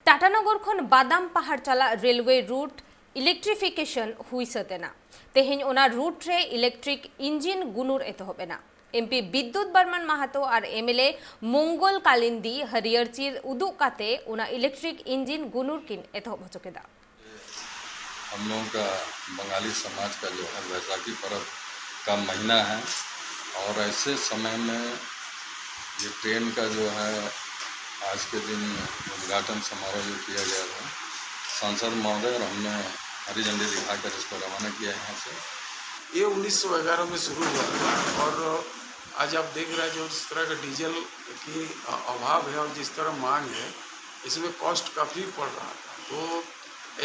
टाटानगर खन बादाम पहाड़ चला रेलवे रूट इलेक्ट्रिफिकेशन हुई सतेना तेहेन ओना रूट रे इलेक्ट्रिक इंजिन गुनुर एतहबेना एमपी विद्युत बर्मन माहातो और एमएलए मंगल कालिंदी हरियरचिर उदुग काते ओना इलेक्ट्रिक इंजिन गुनुर किन एतहब हचकेदा। हम लोगों का बंगाली समाज का जो है वैशाखी पर्व का महीना है और ऐसे समय में ये ट्रेन का जो है आज के दिन उद्घाटन समारोह जो किया गया था, सांसद महोदय और हमने हरी झंडी दिखाकर इसको रवाना किया यहाँ से। ये 1911 में शुरू हुआ था और आज आप देख रहे हैं जो जिस तरह का डीजल की अभाव है और जिस तरह मांग है, इसमें कॉस्ट काफ़ी पड़ रहा था। तो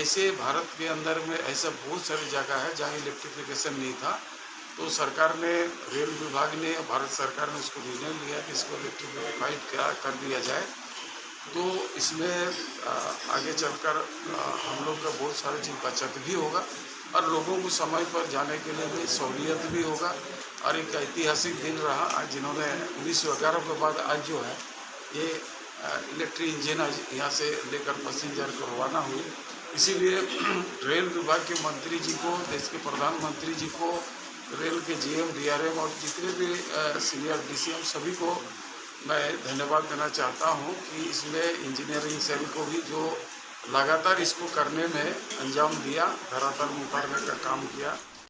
ऐसे भारत के अंदर में ऐसा बहुत सारी जगह है जहाँ इलेक्ट्रिफिकेशन नहीं था, तो सरकार ने, रेल विभाग ने, भारत सरकार ने उसको निर्णय लिया कि इसको इलेक्ट्रिफाइड कर दिया जाए। तो इसमें आगे चलकर हम लोग का बहुत सारी चीज़ बचत भी होगा और लोगों को समय पर जाने के लिए भी सहूलियत भी होगा। और एक ऐतिहासिक दिन रहा आज, जिन्होंने 1911 के बाद आज जो है ये इलेक्ट्रिक इंजन आज यहाँ से लेकर पैसेंजर को रवाना हुई। इसीलिए रेल विभाग के मंत्री जी को, देश के प्रधानमंत्री जी को, रेल के जीएम, डीआरएम और जितने भी सीनियर डीसीएम सभी को मैं धन्यवाद देना चाहता हूं कि इसमें इंजीनियरिंग सेल को भी जो लगातार इसको करने में अंजाम दिया, धरातल में उतारने का काम किया।